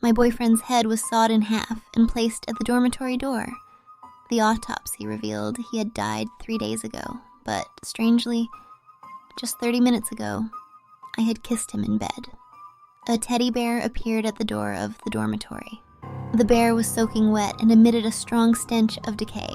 My boyfriend's head was sawed in half and placed at the dormitory door. The autopsy revealed he had died 3 days ago, but strangely, just 30 minutes ago, I had kissed him in bed. A teddy bear appeared at the door of the dormitory. The bear was soaking wet and emitted a strong stench of decay.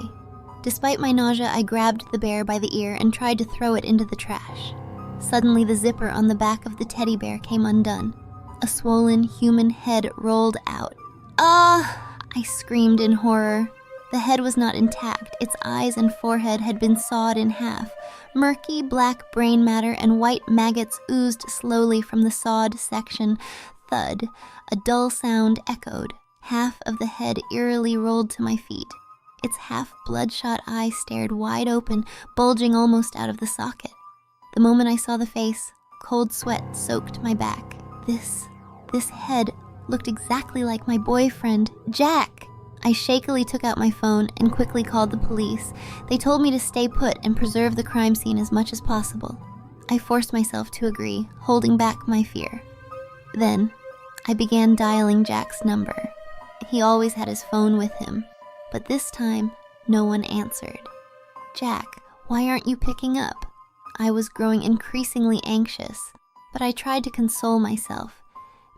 Despite my nausea, I grabbed the bear by the ear and tried to throw it into the trash. Suddenly, the zipper on the back of the teddy bear came undone. A swollen human head rolled out. "Ah!" I screamed in horror. The head was not intact. Its eyes and forehead had been sawed in half. Murky black brain matter and white maggots oozed slowly from the sawed section. Thud. A dull sound echoed. Half of the head eerily rolled to my feet. Its half-bloodshot eye stared wide open, bulging almost out of the socket. The moment I saw the face, cold sweat soaked my back. This head looked exactly like my boyfriend, Jack. I shakily took out my phone and quickly called the police. They told me to stay put and preserve the crime scene as much as possible. I forced myself to agree, holding back my fear. Then, I began dialing Jack's number. He always had his phone with him, but this time, no one answered. "Jack, why aren't you picking up?" I was growing increasingly anxious, but I tried to console myself.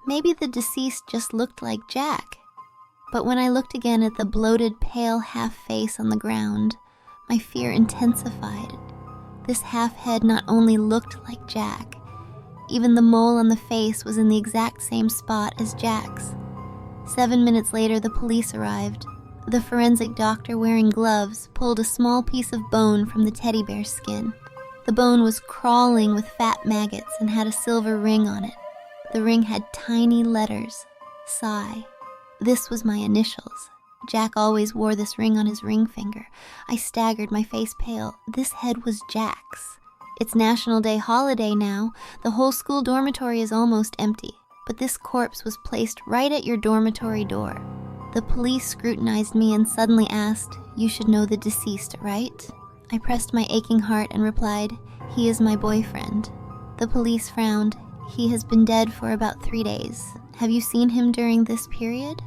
Maybe the deceased just looked like Jack. But when I looked again at the bloated, pale half-face on the ground, my fear intensified. This half-head not only looked like Jack, even the mole on the face was in the exact same spot as Jack's. 7 minutes later, the police arrived. The forensic doctor, wearing gloves, pulled a small piece of bone from the teddy bear's skin. The bone was crawling with fat maggots and had a silver ring on it. The ring had tiny letters, Psi. This was my initials. Jack always wore this ring on his ring finger. I staggered, my face pale. This head was Jack's. It's National Day holiday now. The whole school dormitory is almost empty, but this corpse was placed right at your dormitory door. The police scrutinized me and suddenly asked, "You should know the deceased, right?" I pressed my aching heart and replied, "He is my boyfriend." The police frowned. "He has been dead for about 3 days. Have you seen him during this period?"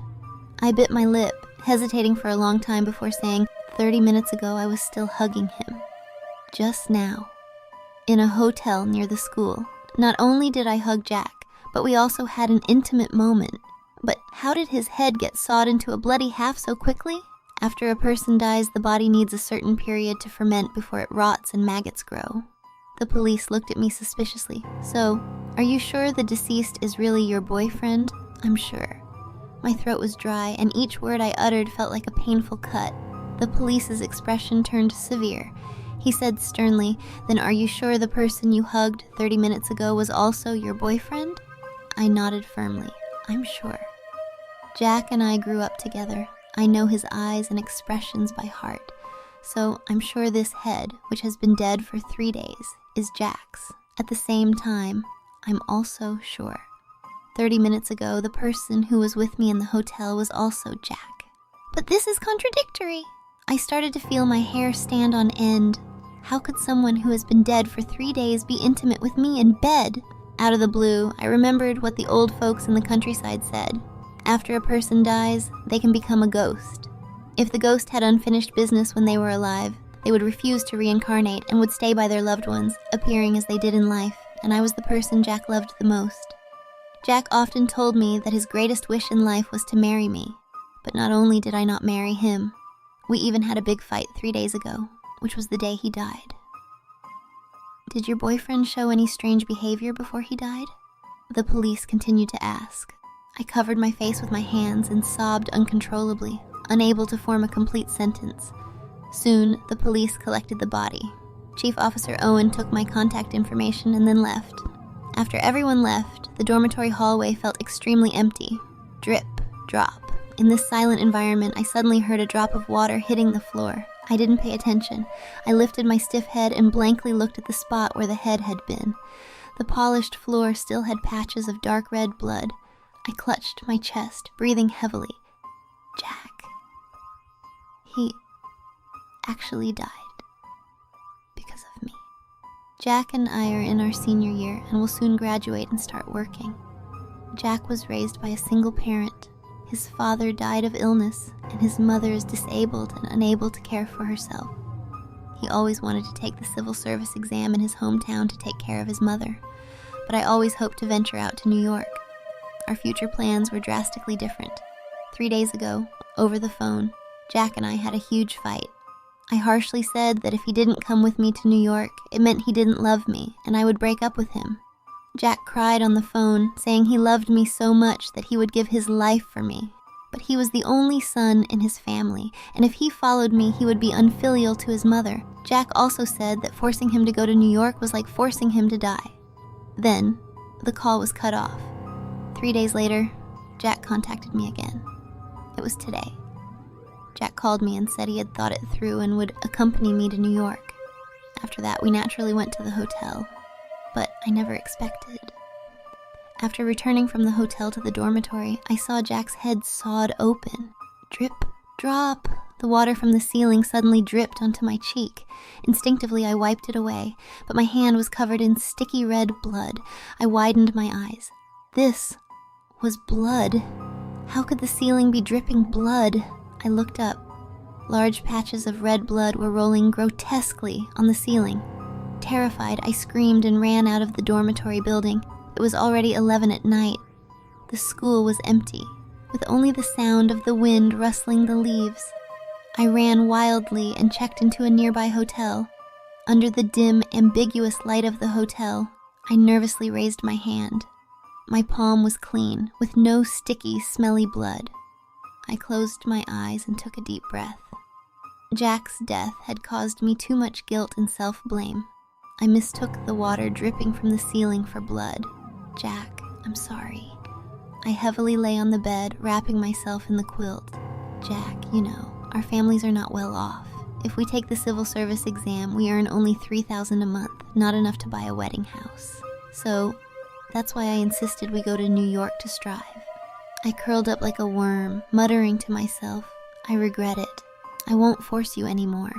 I bit my lip, hesitating for a long time before saying, 30 minutes ago I was still hugging him. Just now. In a hotel near the school. Not only did I hug Jack, but we also had an intimate moment. But how did his head get sawed into a bloody half so quickly? After a person dies, the body needs a certain period to ferment before it rots and maggots grow. The police looked at me suspiciously. "So, are you sure the deceased is really your boyfriend?" "I'm sure." My throat was dry, and each word I uttered felt like a painful cut. The police's expression turned severe. He said sternly, "Then are you sure the person you hugged 30 minutes ago was also your boyfriend?" I nodded firmly. "I'm sure." Jack and I grew up together. I know his eyes and expressions by heart. So I'm sure this head, which has been dead for 3 days, is Jack's. At the same time, I'm also sure 30 minutes ago, the person who was with me in the hotel was also Jack. But this is contradictory. I started to feel my hair stand on end. How could someone who has been dead for 3 days be intimate with me in bed? Out of the blue, I remembered what the old folks in the countryside said. After a person dies, they can become a ghost. If the ghost had unfinished business when they were alive, they would refuse to reincarnate and would stay by their loved ones, appearing as they did in life, and I was the person Jack loved the most. Jack often told me that his greatest wish in life was to marry me, but not only did I not marry him, we even had a big fight 3 days ago, which was the day he died. Did your boyfriend show any strange behavior before he died? The police continued to ask. I covered my face with my hands and sobbed uncontrollably, unable to form a complete sentence. Soon, the police collected the body. Chief Officer Owen took my contact information and then left. After everyone left, the dormitory hallway felt extremely empty. Drip, drop. In this silent environment, I suddenly heard a drop of water hitting the floor. I didn't pay attention. I lifted my stiff head and blankly looked at the spot where the head had been. The polished floor still had patches of dark red blood. I clutched my chest, breathing heavily. Jack. He actually died. Because of me. Jack and I are in our senior year and will soon graduate and start working. Jack was raised by a single parent, His father died of illness, and his mother is disabled and unable to care for herself. He always wanted to take the civil service exam in his hometown to take care of his mother, but I always hoped to venture out to New York. Our future plans were drastically different. 3 days ago, over the phone, Jack and I had a huge fight. I harshly said that if he didn't come with me to New York, it meant he didn't love me, and I would break up with him. Jack cried on the phone, saying he loved me so much that he would give his life for me. But he was the only son in his family, and if he followed me, he would be unfilial to his mother. Jack also said that forcing him to go to New York was like forcing him to die. Then, the call was cut off. 3 days later, Jack contacted me again. It was today. Jack called me and said he had thought it through and would accompany me to New York. After that, we naturally went to the hotel, but I never expected. After returning from the hotel to the dormitory, I saw Jack's head sawed open. Drip, drop. The water from the ceiling suddenly dripped onto my cheek. Instinctively, I wiped it away, but my hand was covered in sticky red blood. I widened my eyes. This was blood. How could the ceiling be dripping blood? I looked up. Large patches of red blood were rolling grotesquely on the ceiling. Terrified, I screamed and ran out of the dormitory building. It was already 11 at night. The school was empty, with only the sound of the wind rustling the leaves. I ran wildly and checked into a nearby hotel. Under the dim, ambiguous light of the hotel, I nervously raised my hand. My palm was clean, with no sticky, smelly blood. I closed my eyes and took a deep breath. Jack's death had caused me too much guilt and self-blame. I mistook the water dripping from the ceiling for blood. Jack, I'm sorry. I heavily lay on the bed, wrapping myself in the quilt. Jack, you know, our families are not well off. If we take the civil service exam, we earn only $3,000 a month, not enough to buy a wedding house. So, that's why I insisted we go to New York to strive. I curled up like a worm, muttering to myself, I regret it. I won't force you anymore.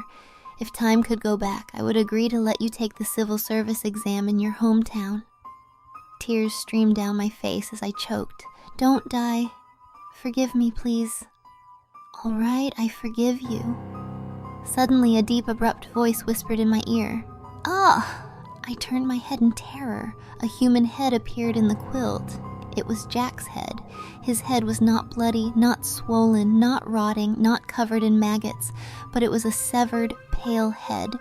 If time could go back, I would agree to let you take the civil service exam in your hometown. Tears streamed down my face as I choked. Don't die. Forgive me, please. All right, I forgive you. Suddenly, a deep, abrupt voice whispered in my ear. Ah! I turned my head in terror. A human head appeared in the quilt. It was Jack's head. His head was not bloody, not swollen, not rotting, not covered in maggots, but it was a severed, pale head.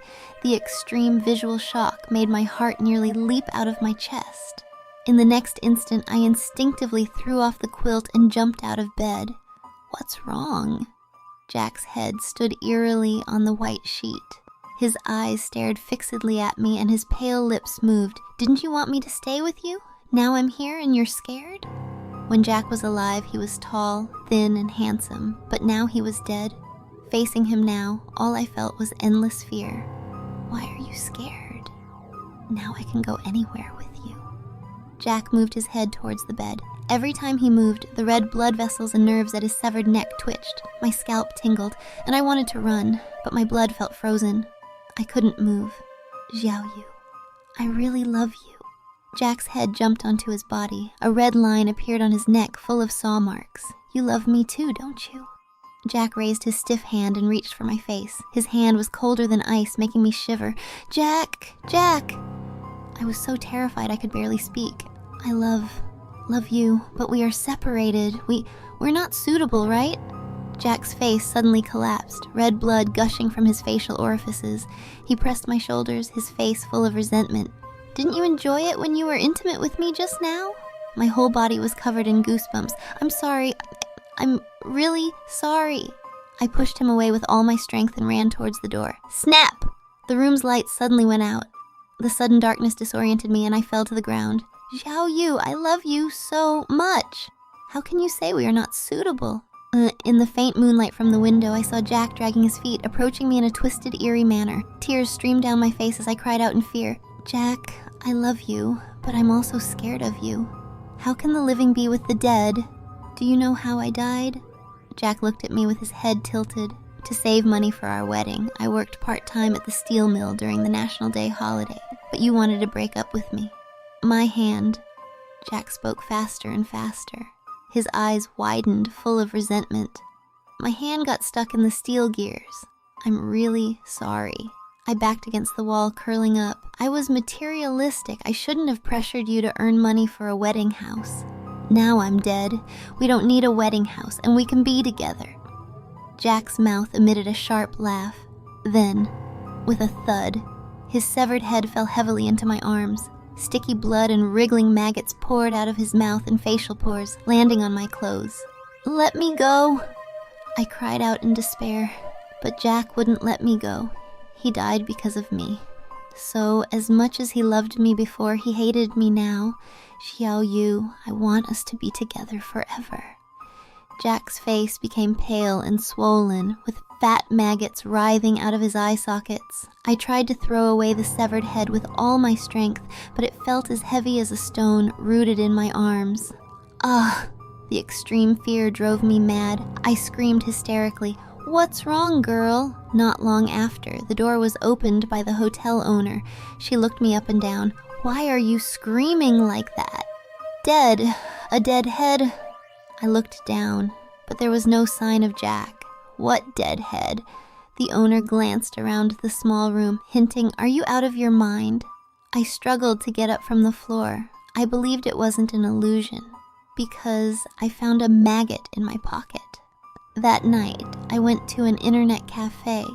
The extreme visual shock made my heart nearly leap out of my chest. In the next instant, I instinctively threw off the quilt and jumped out of bed. What's wrong? Jack's head stood eerily on the white sheet. His eyes stared fixedly at me and his pale lips moved. Didn't you want me to stay with you? Now I'm here and you're scared? When Jack was alive, he was tall, thin, and handsome, but now he was dead. Facing him now, all I felt was endless fear. Why are you scared? Now I can go anywhere with you. Jack moved his head towards the bed. Every time he moved, the red blood vessels and nerves at his severed neck twitched. My scalp tingled, and I wanted to run, but my blood felt frozen. I couldn't move. Xiaoyu, I really love you. Jack's head jumped onto his body. A red line appeared on his neck, full of saw marks. You love me too, don't you? Jack raised his stiff hand and reached for my face. His hand was colder than ice, making me shiver. Jack! Jack! I was so terrified I could barely speak. I love you, but we are separated. We're not suitable, right? Jack's face suddenly collapsed, red blood gushing from his facial orifices. He pressed my shoulders, his face full of resentment. Didn't you enjoy it when you were intimate with me just now? My whole body was covered in goosebumps. I'm sorry. I'm really sorry. I pushed him away with all my strength and ran towards the door. Snap! The room's lights suddenly went out. The sudden darkness disoriented me and I fell to the ground. Xiaoyu, I love you so much. How can you say we are not suitable? In the faint moonlight from the window, I saw Jack dragging his feet, approaching me in a twisted, eerie manner. Tears streamed down my face as I cried out in fear. Jack, I love you, but I'm also scared of you. How can the living be with the dead? Do you know how I died? Jack looked at me with his head tilted. To save money for our wedding, I worked part-time at the steel mill during the National Day holiday, but you wanted to break up with me. My hand. Jack spoke faster and faster. His eyes widened, full of resentment. My hand got stuck in the steel gears. I'm really sorry. I backed against the wall, curling up. I was materialistic. I shouldn't have pressured you to earn money for a wedding house. Now I'm dead. We don't need a wedding house, and we can be together. Jack's mouth emitted a sharp laugh. Then, with a thud, his severed head fell heavily into my arms. Sticky blood and wriggling maggots poured out of his mouth and facial pores, landing on my clothes. "Let me go!" I cried out in despair, but Jack wouldn't let me go. He died because of me. So, as much as he loved me before, he hated me now. Xiao Yu, I want us to be together forever. Jack's face became pale and swollen, with fat maggots writhing out of his eye sockets. I tried to throw away the severed head with all my strength, but it felt as heavy as a stone rooted in my arms. Ah! The extreme fear drove me mad. I screamed hysterically, "What's wrong, girl?" Not long after, the door was opened by the hotel owner. She looked me up and down. "Why are you screaming like that?" "Dead. A dead head." I looked down, but there was no sign of Jack. "What dead head?" The owner glanced around the small room, hinting, "Are you out of your mind?" I struggled to get up from the floor. I believed it wasn't an illusion, because I found a maggot in my pocket. That night, I went to an internet cafe.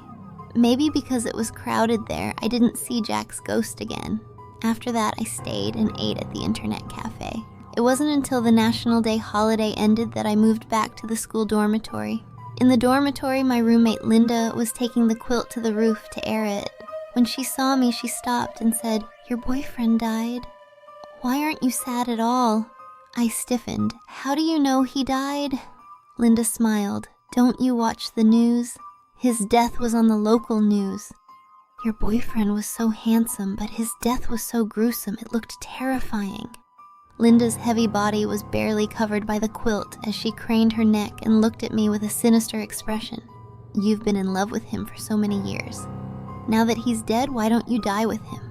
Maybe because it was crowded there, I didn't see Jack's ghost again. After that, I stayed and ate at the internet cafe. It wasn't until the National Day holiday ended that I moved back to the school dormitory. In the dormitory, my roommate Linda was taking the quilt to the roof to air it. When she saw me, she stopped and said, "Your boyfriend died. Why aren't you sad at all?" I stiffened. "How do you know he died?" Linda smiled. "Don't you watch the news? His death was on the local news. Your boyfriend was so handsome, but his death was so gruesome, it looked terrifying." Linda's heavy body was barely covered by the quilt as she craned her neck and looked at me with a sinister expression. "You've been in love with him for so many years. Now that he's dead, why don't you die with him?"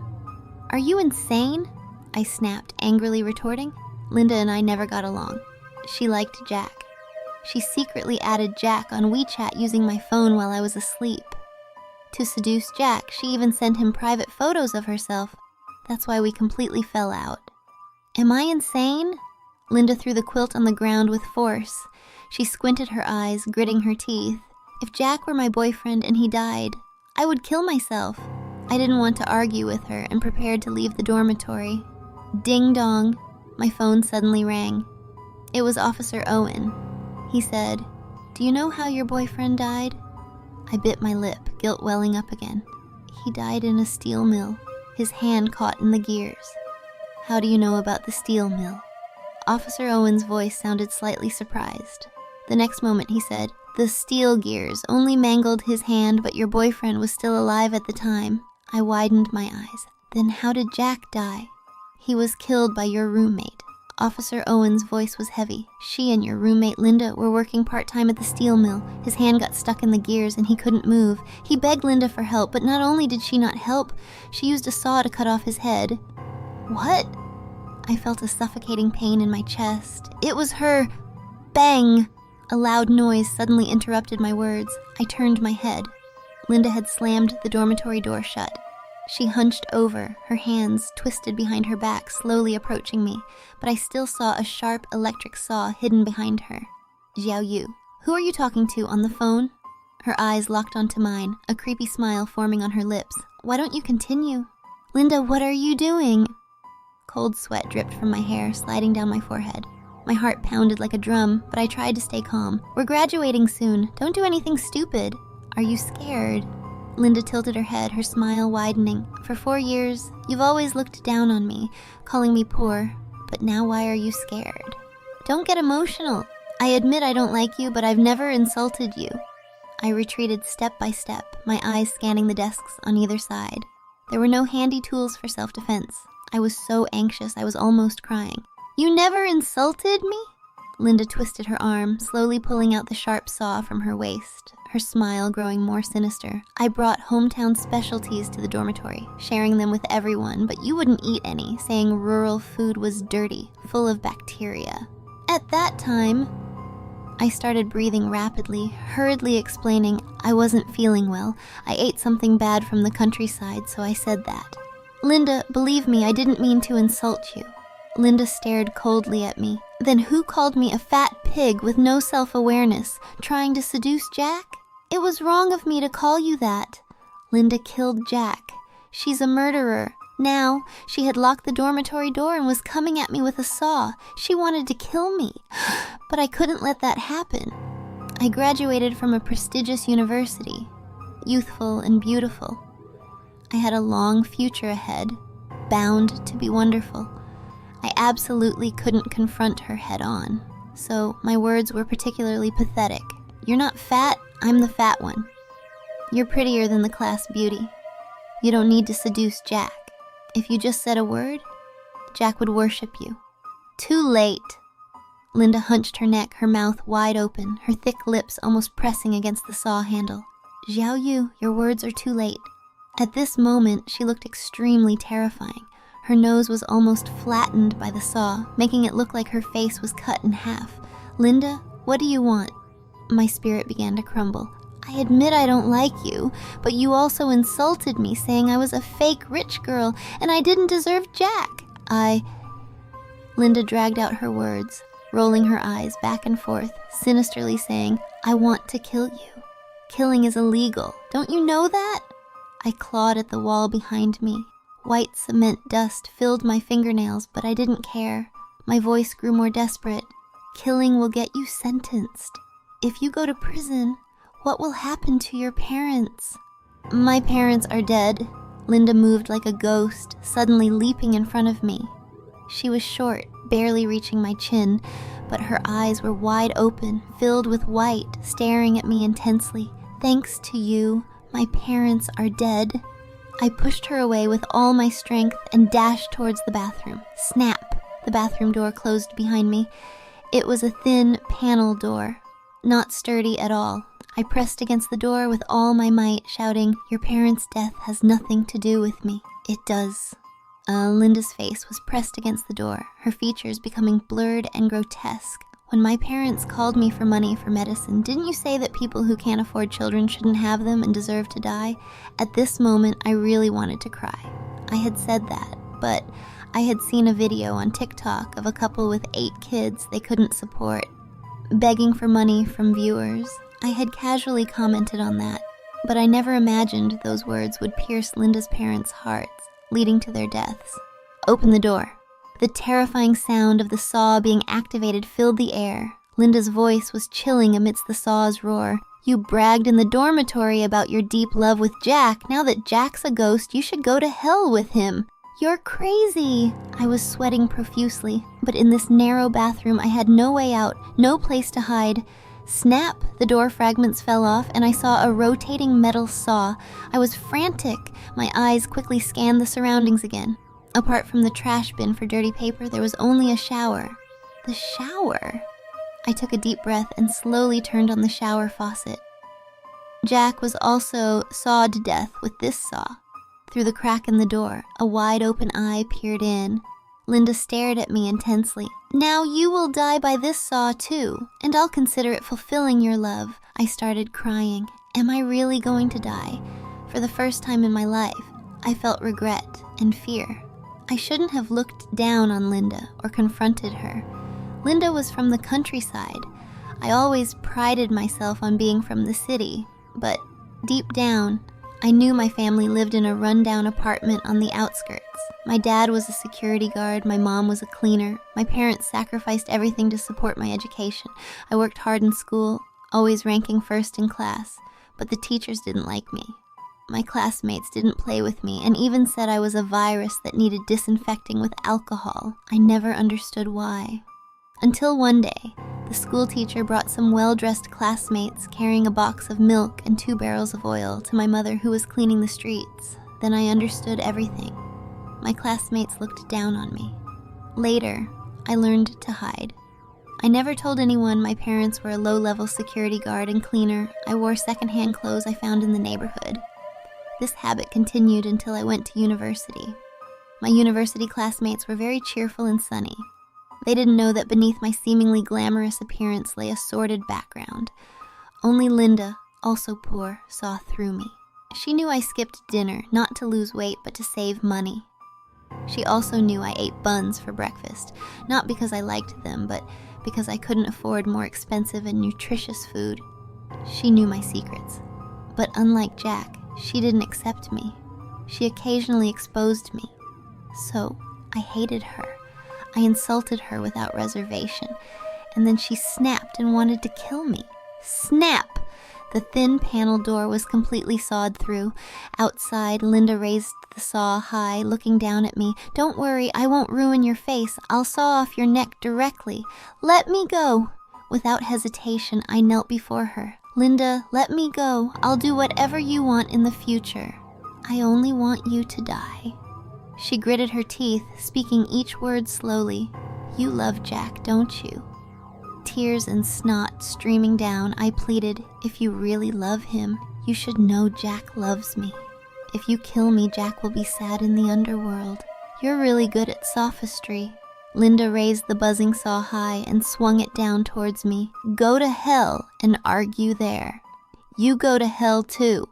"Are you insane?" I snapped, angrily retorting. Linda and I never got along. She liked Jack. She secretly added Jack on WeChat using my phone while I was asleep. To seduce Jack, she even sent him private photos of herself. That's why we completely fell out. Am I insane? Linda threw the quilt on the ground with force. She squinted her eyes, gritting her teeth. If Jack were my boyfriend and he died, I would kill myself. I didn't want to argue with her and prepared to leave the dormitory. Ding dong. My phone suddenly rang. It was Officer Owen. He said, "Do you know how your boyfriend died?" I bit my lip, guilt welling up again. "He died in a steel mill. His hand caught in the gears." "How do you know about the steel mill?" Officer Owen's voice sounded slightly surprised. The next moment he said, "The steel gears only mangled his hand, but your boyfriend was still alive at the time." I widened my eyes. "Then how did Jack die?" "He was killed by your roommate." Officer Owen's voice was heavy. "She and your roommate Linda were working part-time at the steel mill. His hand got stuck in the gears and he couldn't move. He begged Linda for help, but not only did she not help, she used a saw to cut off his head." "What?" I felt a suffocating pain in my chest. "It was her." Bang! A loud noise suddenly interrupted my words. I turned my head. Linda had slammed the dormitory door shut. She hunched over, her hands twisted behind her back, slowly approaching me, but I still saw a sharp electric saw hidden behind her. "Xiao Yu, who are you talking to on the phone?" Her eyes locked onto mine, a creepy smile forming on her lips. "Why don't you continue?" "Linda, what are you doing?" Cold sweat dripped from my hair, sliding down my forehead. My heart pounded like a drum, but I tried to stay calm. "We're graduating soon. Don't do anything stupid." "Are you scared?" Linda tilted her head, her smile widening. "For 4 years, you've always looked down on me, calling me poor. But now why are you scared?" "Don't get emotional. I admit I don't like you, but I've never insulted you." I retreated step by step, my eyes scanning the desks on either side. There were no handy tools for self-defense. I was so anxious I was almost crying. "You never insulted me?" Linda twisted her arm, slowly pulling out the sharp saw from her waist, her smile growing more sinister. "I brought hometown specialties to the dormitory, sharing them with everyone, but you wouldn't eat any, saying rural food was dirty, full of bacteria." At that time, I started breathing rapidly, hurriedly explaining I wasn't feeling well. I ate something bad from the countryside, so I said that. Linda, believe me, I didn't mean to insult you. Linda stared coldly at me. Then who called me a fat pig with no self-awareness, trying to seduce Jack? It was wrong of me to call you that. Linda killed Jack. She's a murderer. Now, she had locked the dormitory door and was coming at me with a saw. She wanted to kill me, but I couldn't let that happen. I graduated from a prestigious university, youthful and beautiful. I had a long future ahead, bound to be wonderful. I absolutely couldn't confront her head on, so my words were particularly pathetic. You're not fat, I'm the fat one. You're prettier than the class beauty. You don't need to seduce Jack. If you just said a word, Jack would worship you. Too late. Linda hunched her neck, her mouth wide open, her thick lips almost pressing against the saw handle. Xiao Yu, your words are too late. At this moment, she looked extremely terrifying. Her nose was almost flattened by the saw, making it look like her face was cut in half. Linda, what do you want? My spirit began to crumble. I admit I don't like you, but you also insulted me, saying I was a fake rich girl and I didn't deserve Jack. Linda dragged out her words, rolling her eyes back and forth, sinisterly saying, I want to kill you. Killing is illegal. Don't you know that? I clawed at the wall behind me. White cement dust filled my fingernails, but I didn't care. My voice grew more desperate. Killing will get you sentenced. If you go to prison, what will happen to your parents? My parents are dead. Linda moved like a ghost, suddenly leaping in front of me. She was short, barely reaching my chin, but her eyes were wide open, filled with white, staring at me intensely. Thanks to you, my parents are dead. I pushed her away with all my strength and dashed towards the bathroom. Snap! The bathroom door closed behind me. It was a thin panel door, not sturdy at all. I pressed against the door with all my might, shouting, your parents' death has nothing to do with me. It does. Linda's face was pressed against the door, her features becoming blurred and grotesque. When my parents called me for money for medicine, didn't you say that people who can't afford children shouldn't have them and deserve to die? At this moment, I really wanted to cry. I had said that, but I had seen a video on TikTok of a couple with 8 kids they couldn't support, begging for money from viewers. I had casually commented on that, but I never imagined those words would pierce Linda's parents' hearts, leading to their deaths. Open the door. The terrifying sound of the saw being activated filled the air. Linda's voice was chilling amidst the saw's roar. You bragged in the dormitory about your deep love with Jack. Now that Jack's a ghost, you should go to hell with him. You're crazy. I was sweating profusely, but in this narrow bathroom I had no way out, no place to hide. Snap! The door fragments fell off and I saw a rotating metal saw. I was frantic. My eyes quickly scanned the surroundings again. Apart from the trash bin for dirty paper, there was only a shower. The shower? I took a deep breath and slowly turned on the shower faucet. Jack was also sawed to death with this saw. Through the crack in the door, a wide open eye peered in. Linda stared at me intensely. Now you will die by this saw too, and I'll consider it fulfilling your love. I started crying. Am I really going to die? For the first time in my life, I felt regret and fear. I shouldn't have looked down on Linda or confronted her. Linda was from the countryside. I always prided myself on being from the city, but deep down, I knew my family lived in a rundown apartment on the outskirts. My dad was a security guard, my mom was a cleaner. My parents sacrificed everything to support my education. I worked hard in school, always ranking first in class, but the teachers didn't like me. My classmates didn't play with me and even said I was a virus that needed disinfecting with alcohol. I never understood why. Until one day, the school teacher brought some well-dressed classmates carrying a box of milk and 2 barrels of oil to my mother who was cleaning the streets. Then I understood everything. My classmates looked down on me. Later, I learned to hide. I never told anyone my parents were a low-level security guard and cleaner. I wore secondhand clothes I found in the neighborhood. This habit continued until I went to university. My university classmates were very cheerful and sunny. They didn't know that beneath my seemingly glamorous appearance lay a sordid background. Only Linda, also poor, saw through me. She knew I skipped dinner, not to lose weight, but to save money. She also knew I ate buns for breakfast, not because I liked them, but because I couldn't afford more expensive and nutritious food. She knew my secrets. But unlike Jack, she didn't accept me. She occasionally exposed me. So, I hated her. I insulted her without reservation, and then she snapped and wanted to kill me. Snap! The thin panel door was completely sawed through. Outside, Linda raised the saw high, looking down at me. "Don't worry, I won't ruin your face. I'll saw off your neck directly. Let me go." Without hesitation, I knelt before her. "Linda, let me go. I'll do whatever you want in the future. I only want you to die." She gritted her teeth, speaking each word slowly. "You love Jack, don't you?" Tears and snot streaming down, I pleaded, "If you really love him, you should know Jack loves me. If you kill me, Jack will be sad in the underworld. You're really good at sophistry." Linda raised the buzzing saw high and swung it down towards me. "Go to hell and argue there. You go to hell too."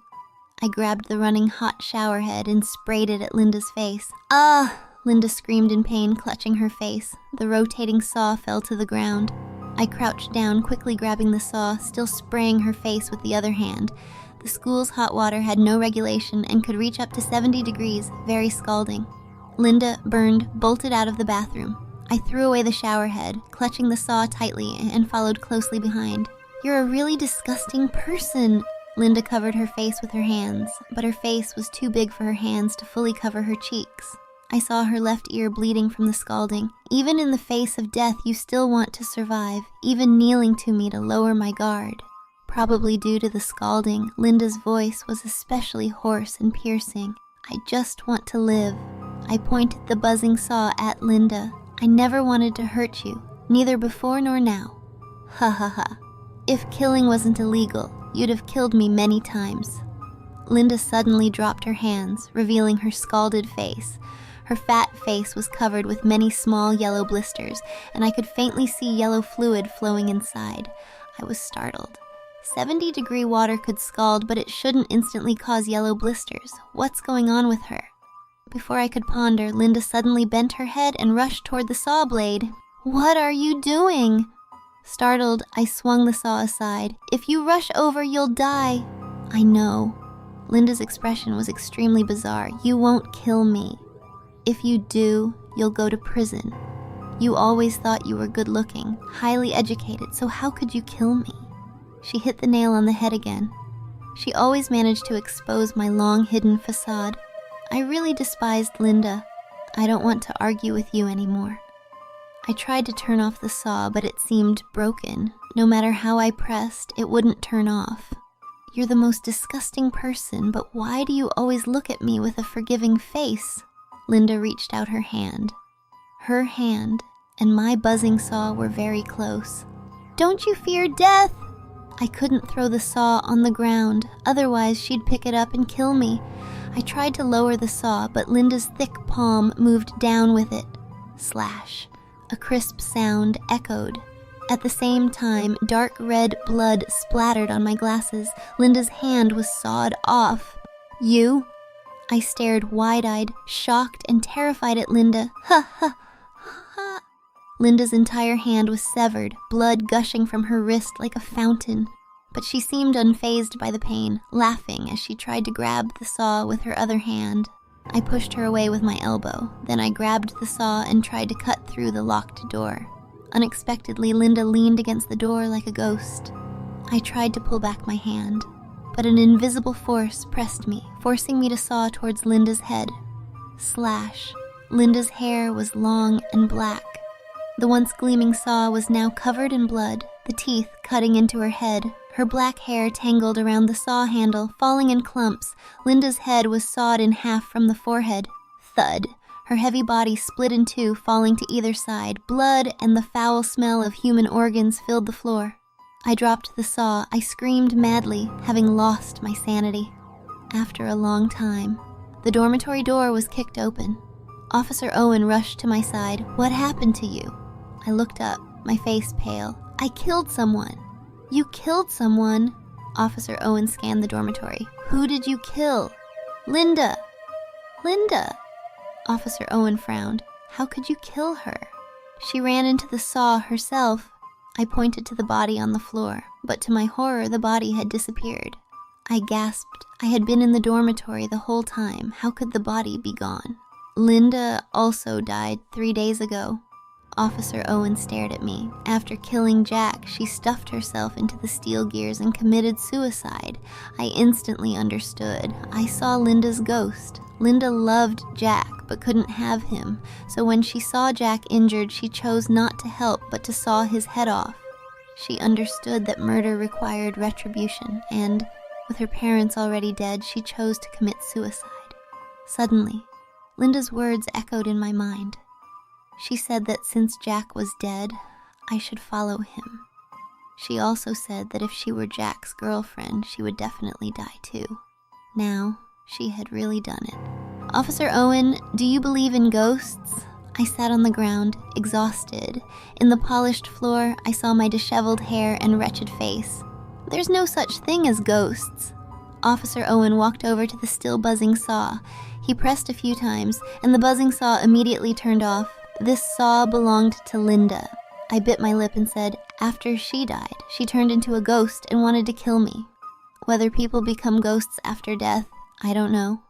I grabbed the running hot shower head and sprayed it at Linda's face. "Ah!" Linda screamed in pain, clutching her face. The rotating saw fell to the ground. I crouched down, quickly grabbing the saw, still spraying her face with the other hand. The school's hot water had no regulation and could reach up to 70 degrees, very scalding. Linda, burned, bolted out of the bathroom. I threw away the shower head, clutching the saw tightly, and followed closely behind. "You're a really disgusting person." Linda covered her face with her hands, but her face was too big for her hands to fully cover her cheeks. I saw her left ear bleeding from the scalding. "Even in the face of death, you still want to survive, even kneeling to me to lower my guard." Probably due to the scalding, Linda's voice was especially hoarse and piercing. "I just want to live." I pointed the buzzing saw at Linda. "I never wanted to hurt you, neither before nor now." Ha ha ha. "If killing wasn't illegal, you'd have killed me many times." Linda suddenly dropped her hands, revealing her scalded face. Her fat face was covered with many small yellow blisters, and I could faintly see yellow fluid flowing inside. I was startled. 70-degree water could scald, but it shouldn't instantly cause yellow blisters. What's going on with her? Before I could ponder, Linda suddenly bent her head and rushed toward the saw blade. "What are you doing?" Startled, I swung the saw aside. "If you rush over, you'll die." "I know." Linda's expression was extremely bizarre. "You won't kill me. If you do, you'll go to prison. You always thought you were good-looking, highly educated, so how could you kill me?" She hit the nail on the head again. She always managed to expose my long-hidden facade. I really despised Linda. I don't want to argue with you anymore. I tried to turn off the saw, but it seemed broken. No matter how I pressed, it wouldn't turn off. "You're the most disgusting person, but why do you always look at me with a forgiving face?" Linda reached out her hand. Her hand and my buzzing saw were very close. "Don't you fear death?" I couldn't throw the saw on the ground, otherwise she'd pick it up and kill me. I tried to lower the saw, but Linda's thick palm moved down with it. Slash. A crisp sound echoed. At the same time, dark red blood splattered on my glasses. Linda's hand was sawed off. "You?" I stared wide-eyed, shocked and terrified at Linda. "Ha ha ha." Linda's entire hand was severed, blood gushing from her wrist like a fountain. But she seemed unfazed by the pain, laughing as she tried to grab the saw with her other hand. I pushed her away with my elbow, then I grabbed the saw and tried to cut through the locked door. Unexpectedly, Linda leaned against the door like a ghost. I tried to pull back my hand, but an invisible force pressed me, forcing me to saw towards Linda's head. Slash. Linda's hair was long and black. The once gleaming saw was now covered in blood, the teeth cutting into her head. Her black hair tangled around the saw handle, falling in clumps. Linda's head was sawed in half from the forehead. Thud. Her heavy body split in two, falling to either side. Blood and the foul smell of human organs filled the floor. I dropped the saw. I screamed madly, having lost my sanity. After a long time, the dormitory door was kicked open. Officer Owen rushed to my side. "What happened to you?" I looked up, my face pale. I killed someone. You killed someone? Officer Owen scanned the dormitory. Who did you kill? Linda. Linda. Officer Owen frowned. How could you kill her? She ran into the saw herself. I pointed to the body on the floor, but to my horror, the body had disappeared. I gasped. I had been in the dormitory the whole time. How could the body be gone? Linda also died 3 days ago. Officer Owen stared at me. After killing Jack, she stuffed herself into the steel gears and committed suicide. I instantly understood. I saw Linda's ghost. Linda loved Jack, but couldn't have him. So when she saw Jack injured, she chose not to help, but to saw his head off. She understood that murder required retribution, and with her parents already dead, she chose to commit suicide. Suddenly, Linda's words echoed in my mind. She said that since Jack was dead, I should follow him. She also said that if she were Jack's girlfriend, she would definitely die too. Now, she had really done it. Officer Owen, do you believe in ghosts? I sat on the ground, exhausted. In the polished floor, I saw my disheveled hair and wretched face. There's no such thing as ghosts. Officer Owen walked over to the still buzzing saw. He pressed a few times, and the buzzing saw immediately turned off. This saw belonged to Linda. I bit my lip and said, after she died, she turned into a ghost and wanted to kill me. Whether people become ghosts after death, I don't know.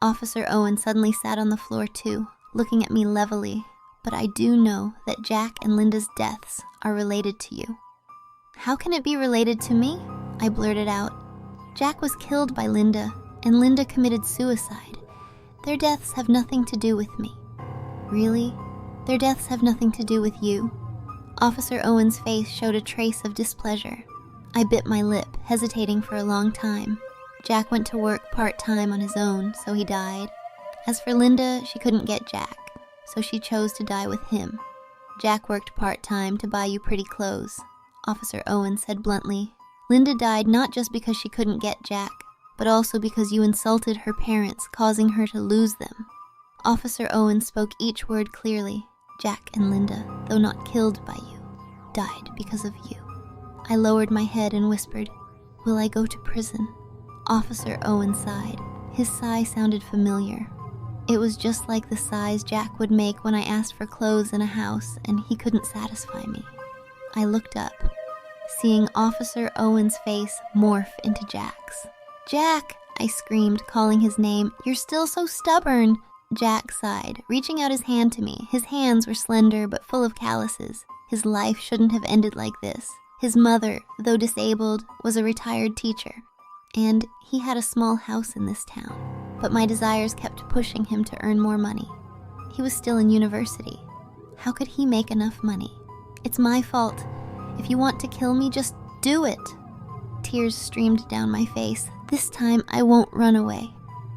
Officer Owen suddenly sat on the floor too, looking at me levelly. But I do know that Jack and Linda's deaths are related to you. How can it be related to me? I blurted out. Jack was killed by Linda, and Linda committed suicide. Their deaths have nothing to do with me. Really? Their deaths have nothing to do with you? Officer Owen's face showed a trace of displeasure. I bit my lip, hesitating for a long time. Jack went to work part-time on his own, so he died. As for Linda, she couldn't get Jack, so she chose to die with him. Jack worked part-time to buy you pretty clothes. Officer Owen said bluntly. Linda died not just because she couldn't get Jack, but also because you insulted her parents, causing her to lose them. Officer Owen spoke each word clearly. Jack and Linda, though not killed by you, died because of you. I lowered my head and whispered, will I go to prison? Officer Owen sighed. His sigh sounded familiar. It was just like the sighs Jack would make when I asked for clothes in a house and he couldn't satisfy me. I looked up, seeing Officer Owen's face morph into Jack's. Jack, I screamed, calling his name. You're still so stubborn. Jack sighed, reaching out his hand to me. His hands were slender but full of calluses. His life shouldn't have ended like this. His mother, though disabled, was a retired teacher. And he had a small house in this town. But my desires kept pushing him to earn more money. He was still in university. How could he make enough money? It's my fault. If you want to kill me, just do it. Tears streamed down my face. This time, I won't run away.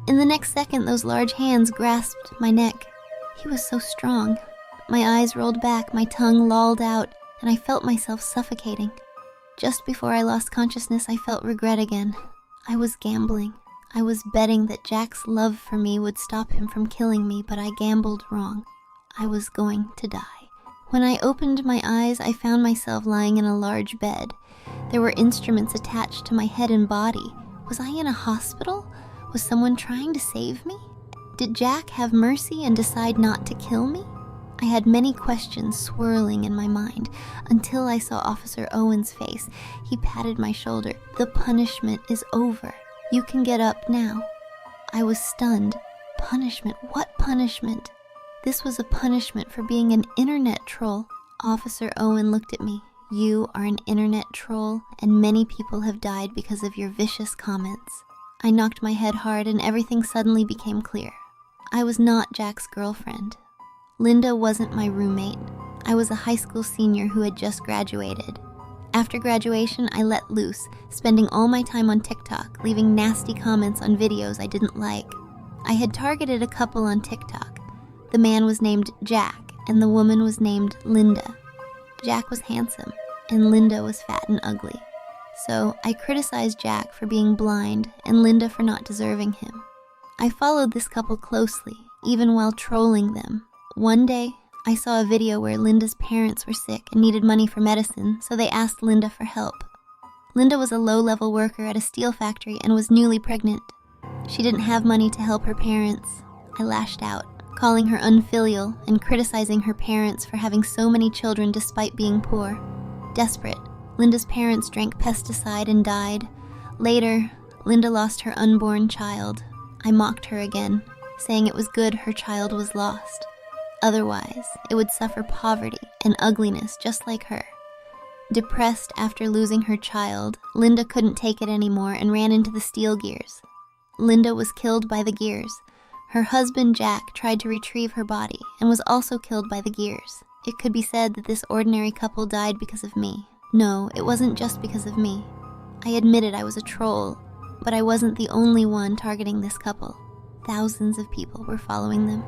In the next second, those large hands grasped my neck. He was so strong. My eyes rolled back, my tongue lolled out, and I felt myself suffocating. Just before I lost consciousness, I felt regret again. I was gambling. I was betting that Jack's love for me would stop him from killing me, but I gambled wrong. I was going to die. When I opened my eyes, I found myself lying in a large bed. There were instruments attached to my head and body. Was I in a hospital? Was someone trying to save me? Did Jack have mercy and decide not to kill me? I had many questions swirling in my mind until I saw Officer Owen's face. He patted my shoulder. The punishment is over. You can get up now. I was stunned. Punishment? What punishment? This was a punishment for being an internet troll. Officer Owen looked at me. You are an internet troll, and many people have died because of your vicious comments. I knocked my head hard and everything suddenly became clear. I was not Jack's girlfriend. Linda wasn't my roommate. I was a high school senior who had just graduated. After graduation, I let loose, spending all my time on TikTok, leaving nasty comments on videos I didn't like. I had targeted a couple on TikTok. The man was named Jack, and the woman was named Linda. Jack was handsome, and Linda was fat and ugly. So I criticized Jack for being blind and Linda for not deserving him. I followed this couple closely, even while trolling them. One day, I saw a video where Linda's parents were sick and needed money for medicine, so they asked Linda for help. Linda was a low-level worker at a steel factory and was newly pregnant. She didn't have money to help her parents. I lashed out, calling her unfilial and criticizing her parents for having so many children despite being poor. Desperate, Linda's parents drank pesticide and died. Later, Linda lost her unborn child. I mocked her again, saying it was good her child was lost. Otherwise, it would suffer poverty and ugliness just like her. Depressed after losing her child, Linda couldn't take it anymore and ran into the steel gears. Linda was killed by the gears. Her husband, Jack, tried to retrieve her body and was also killed by the gears. It could be said that this ordinary couple died because of me. No, it wasn't just because of me. I admitted I was a troll, but I wasn't the only one targeting this couple. Thousands of people were following them.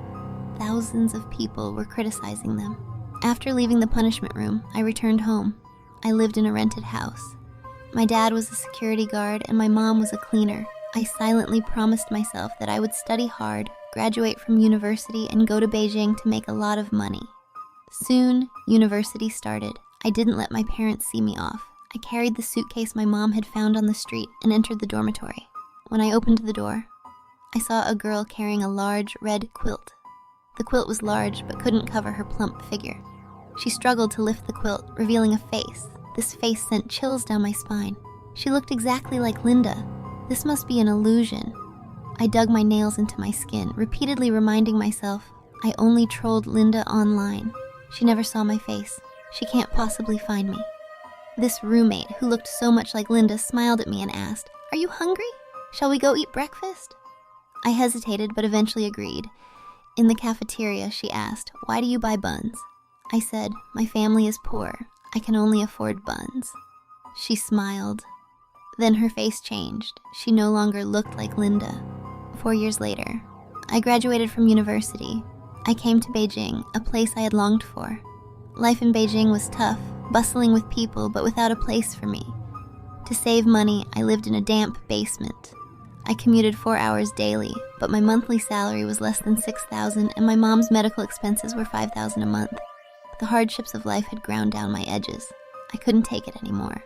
Thousands of people were criticizing them. After leaving the punishment room, I returned home. I lived in a rented house. My dad was a security guard and my mom was a cleaner. I silently promised myself that I would study hard, graduate from university, and go to Beijing to make a lot of money. Soon, university started. I didn't let my parents see me off. I carried the suitcase my mom had found on the street and entered the dormitory. When I opened the door, I saw a girl carrying a large red quilt. The quilt was large but couldn't cover her plump figure. She struggled to lift the quilt, revealing a face. This face sent chills down my spine. She looked exactly like Linda. This must be an illusion. I dug my nails into my skin, repeatedly reminding myself I only trolled Linda online. She never saw my face. She can't possibly find me. This roommate, who looked so much like Linda, smiled at me and asked, "Are you hungry? Shall we go eat breakfast?" I hesitated but eventually agreed. In the cafeteria, she asked, "Why do you buy buns?" I said, "My family is poor. I can only afford buns." She smiled. Then her face changed. She no longer looked like Linda. 4 years later, I graduated from university. I came to Beijing, a place I had longed for. Life in Beijing was tough, bustling with people, but without a place for me. To save money, I lived in a damp basement. I commuted 4 hours daily, but my monthly salary was less than $6,000 and my mom's medical expenses were $5,000 a month. The hardships of life had ground down my edges. I couldn't take it anymore.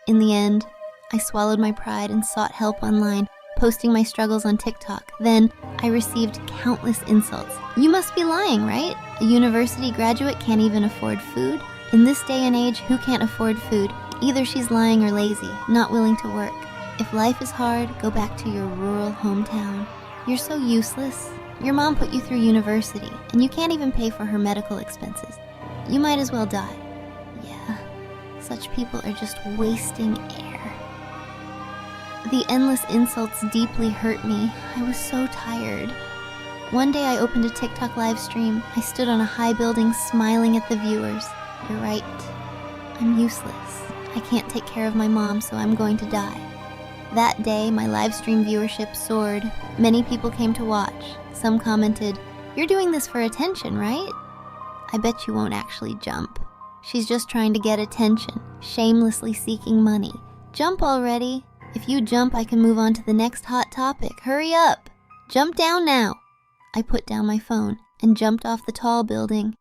In the end, I swallowed my pride and sought help online, posting my struggles on TikTok. Then, I received countless insults. "You must be lying, right? A university graduate can't even afford food? In this day and age, who can't afford food? Either she's lying or lazy, not willing to work. If life is hard, go back to your rural hometown. You're so useless. Your mom put you through university, and you can't even pay for her medical expenses. You might as well die. Yeah, such people are just wasting air." The endless insults deeply hurt me. I was so tired. One day I opened a TikTok live stream. I stood on a high building smiling at the viewers. "You're right. I'm useless. I can't take care of my mom, so I'm going to die." That day, my live stream viewership soared. Many people came to watch. Some commented, "You're doing this for attention, right?" I bet you won't actually jump. She's just trying to get attention, shamelessly seeking money. Jump already. If you jump, I can move on to the next hot topic. Hurry up. Jump down now. I put down my phone and jumped off the tall building.